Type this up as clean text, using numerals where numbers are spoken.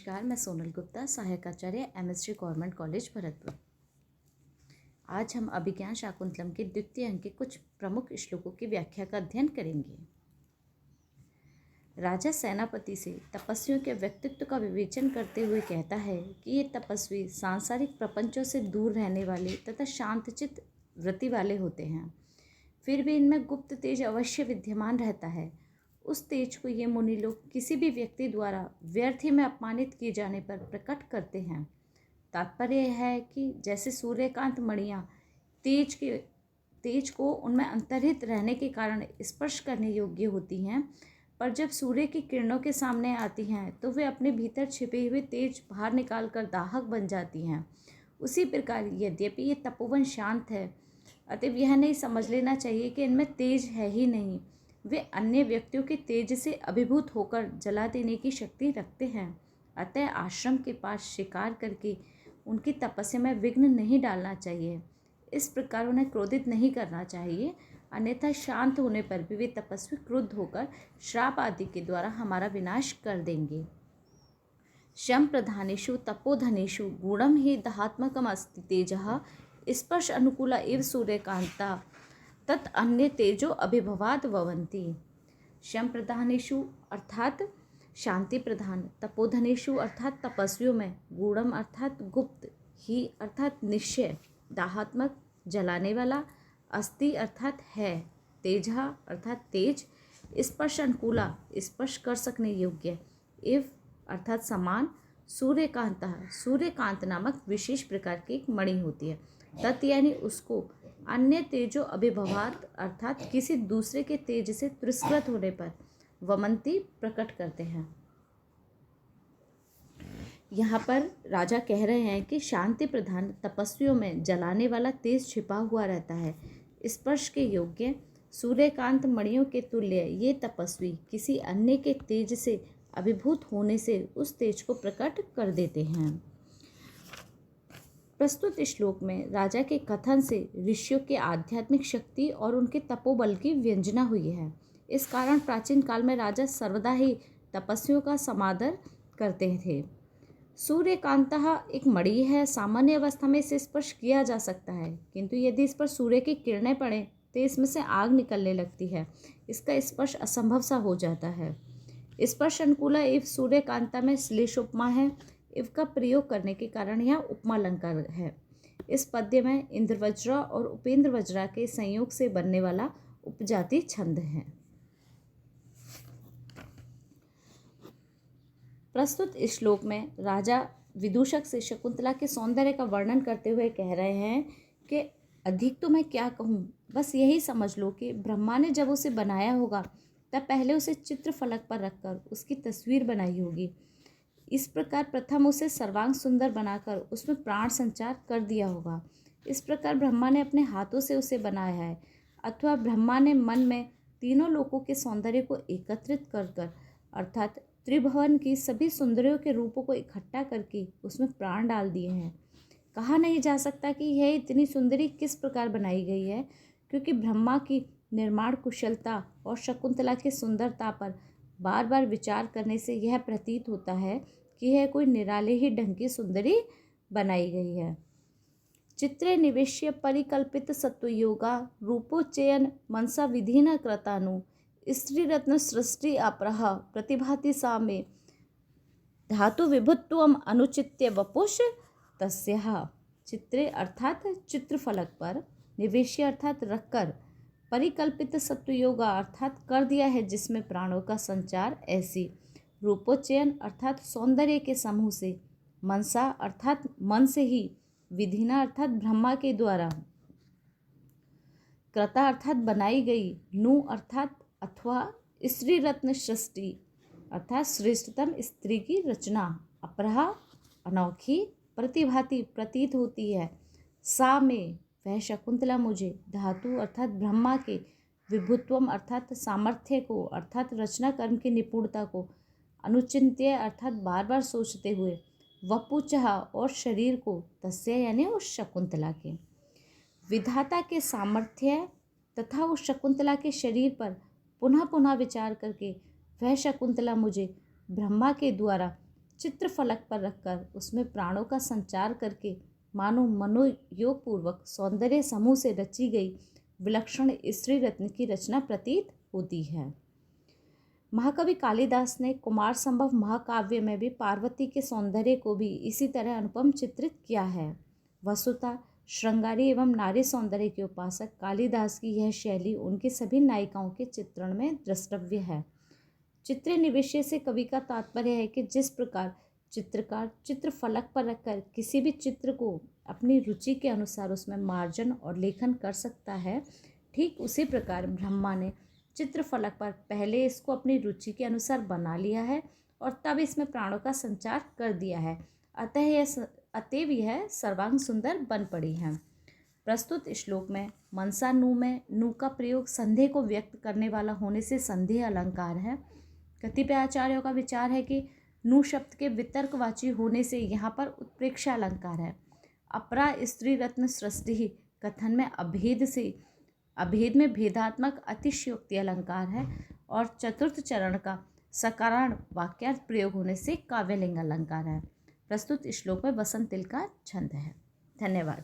नमस्कार, मैं सोनल गुप्ता, सहायक आचार्य एमएसजी गवर्नमेंट कॉलेज भरतपुर। आज हम अभिज्ञान शाकुंतलम के द्वितीय अंक के कुछ प्रमुख श्लोकों की व्याख्या का अध्ययन करेंगे। राजा सेनापति से तपस्वियों के व्यक्तित्व का विवेचन करते हुए कहता है कि ये तपस्वी सांसारिक प्रपंचों से दूर रहने वाले तथा शांतचित्त वृत्ति वाले होते हैं। फिर भी इनमें गुप्त तेज अवश्य विद्यमान रहता है। उस तेज को ये मुनि लोग किसी भी व्यक्ति द्वारा व्यर्थ ही में अपमानित किए जाने पर प्रकट करते हैं। तात्पर्य यह है कि जैसे सूर्यकांत मणियाँ तेज को उनमें अंतर्हित रहने के कारण स्पर्श करने योग्य होती हैं, पर जब सूर्य की किरणों के सामने आती हैं तो वे अपने भीतर छिपे हुए तेज बाहर निकालकर दाहक बन जाती हैं। उसी प्रकार यद्यपि ये तपोवन शांत है, अतएव यह नहीं समझ लेना चाहिए कि इनमें तेज है ही नहीं। वे अन्य व्यक्तियों के तेज से अभिभूत होकर जला देने की शक्ति रखते हैं। अतः आश्रम के पास शिकार करके उनकी तपस्या में विघ्न नहीं डालना चाहिए। इस प्रकार उन्हें क्रोधित नहीं करना चाहिए, अन्यथा शांत होने पर भी वे तपस्वी क्रुद्ध होकर श्राप आदि के द्वारा हमारा विनाश कर देंगे। शम प्रधानेषु तपोधनेषु गुणम हि दहात्मकम अस्ति तेजः स्पर्श अनुकूला इव सूर्यकांता तत् अन्य तेजो अभिभवाद भवन्ति। शम प्रधानेषु अर्थात शांति प्रधान, तपोधनेषु अर्थात तपस्वियों में, गूढ़म अर्थात गुप्त, ही अर्थात निश्चय, दाहात्मक जलाने वाला, अस्ति अर्थात है, तेजः अर्थात तेज, स्पर्श अनुकूला स्पर्श कर सकने योग्य, इव अर्थात समान, सूर्यकांत नामक विशेष प्रकार की एक मणि होती है। तत् यानी उसको अन्य तेजो अभिभवात अर्थात किसी दूसरे के तेज से तिरस्कृत होने पर वमंती प्रकट करते हैं। यहाँ पर राजा कह रहे हैं कि शांति प्रधान तपस्वियों में जलाने वाला तेज छिपा हुआ रहता है। स्पर्श के योग्य सूर्यकांत मणियों के तुल्य ये तपस्वी किसी अन्य के तेज से अभिभूत होने से उस तेज को प्रकट कर देते हैं। प्रस्तुत श्लोक में राजा के कथन से ऋषियों के आध्यात्मिक शक्ति और उनके तपोबल की व्यंजना हुई है। इस कारण प्राचीन काल में राजा सर्वदा ही तपस्वियों का समादर करते थे। सूर्यकांतः एक मणि है, सामान्य अवस्था में इसे स्पर्श किया जा सकता है, किंतु यदि इस पर सूर्य की किरणें पड़ें तो इसमें से आग निकलने लगती है। इसका स्पर्श असंभव सा हो जाता है। स्पर्श अनुकूला इव सूर्यकांता में श्लेष उपमा है। इव का प्रयोग करने के कारण यह उपमा अलंकार है। इस पद्य में इंद्रवज्रा और उपेंद्र वज्रा के संयोग से बनने वाला उपजाति छंद है। प्रस्तुत श्लोक में राजा विदूषक से शकुंतला के सौंदर्य का वर्णन करते हुए कह रहे हैं कि अधिक तो मैं क्या कहूँ, बस यही समझ लो कि ब्रह्मा ने जब उसे बनाया होगा तब पहले उसे चित्र फलक पर रखकर उसकी तस्वीर बनाई होगी। इस प्रकार प्रथम उसे सर्वांग सुंदर बनाकर उसमें प्राण संचार कर दिया होगा। इस प्रकार ब्रह्मा ने अपने हाथों से उसे बनाया है, अथवा ब्रह्मा ने मन में तीनों लोकों के सौंदर्य को एकत्रित कर अर्थात त्रिभुवन की सभी सुंदरियों के रूपों को इकट्ठा करके उसमें प्राण डाल दिए हैं। कहा नहीं जा सकता कि यह इतनी सुंदरी किस प्रकार बनाई गई है, क्योंकि ब्रह्मा की निर्माण कुशलता और शकुंतला की सुंदरता पर बार बार विचार करने से यह प्रतीत होता है कि यह कोई निराले ही ढंग की सुंदरी बनाई गई है। चित्रे निवेश्य परिकल्पित सत्वयोगा रूपोच्चयन मनसा विधि न कृतानु स्त्री रत्न सृष्टि अपरह प्रतिभाति सा में धातु विभुत्वम अनुचित्य वपुष तस्याः। चित्रे अर्थात चित्रफलक पर, निवेश्य अर्थात रखकर, परिकल्पित सत्वयोगा अर्थात कर दिया है जिसमें प्राणों का संचार, ऐसी, रूपोच्चयन अर्थात सौंदर्य के समूह से, मनसा अर्थात मन से ही, विधिना अर्थात ब्रह्मा के द्वारा, कृता अर्थात बनाई गई, नु अर्थात अथवा, स्त्री रत्न सृष्टि अर्थात श्रेष्ठतम स्त्री की रचना, अपरहा अनोखी, प्रतिभाति प्रतीत होती है, सा में वह शकुंतला मुझे, धातु अर्थात ब्रह्मा के, विभुत्वम अर्थात सामर्थ्य को अर्थात रचना कर्म की निपुणता को, अनुचिंत्य अर्थात बार बार सोचते हुए, वपुचः और शरीर को, तस्य यानी उस शकुंतला के, विधाता के सामर्थ्य तथा उस शकुंतला के शरीर पर पुनः पुनः विचार करके वह शकुंतला मुझे ब्रह्मा के द्वारा चित्रफलक पर रखकर उसमें प्राणों का संचार करके मानो मनोयोग पूर्वक सौंदर्य समूह से रची गई विलक्षण स्त्री रत्न की रचना प्रतीत होती है। महाकवि कालिदास ने कुमार संभव महाकाव्य में भी पार्वती के सौंदर्य को भी इसी तरह अनुपम चित्रित किया है। वस्तुतः श्रृंगारी एवं नारी सौंदर्य के उपासक कालिदास की यह शैली उनकी सभी नायिकाओं के चित्रण में द्रष्टव्य है। चित्र निवेश्य से कवि का तात्पर्य है कि जिस प्रकार चित्रकार चित्र फलक पर रखकर किसी भी चित्र को अपनी रुचि के अनुसार उसमें मार्जन और लेखन कर सकता है, ठीक उसी प्रकार ब्रह्मा ने चित्र फलक पर पहले इसको अपनी रुचि के अनुसार बना लिया है और तब इसमें प्राणों का संचार कर दिया है। अतएव यह सर्वांग सुंदर बन पड़ी है। प्रस्तुत श्लोक में मनसा नु में नु का प्रयोग संदेह को व्यक्त करने वाला होने से संदेह अलंकार है। कतिपय आचार्यों का विचार है कि नु शब्द के वितर्कवाची होने से यहाँ पर उत्प्रेक्षा अलंकार है। अपरा स्त्री रत्न सृष्टि कथन में अभेद में भेदात्मक अतिशयोक्ति अलंकार है और चतुर्थ चरण का सकाराण वाक्यार्थ प्रयोग होने से काव्यलिंग अलंकार है। प्रस्तुत श्लोक में वसंत तिल का छंद है। धन्यवाद।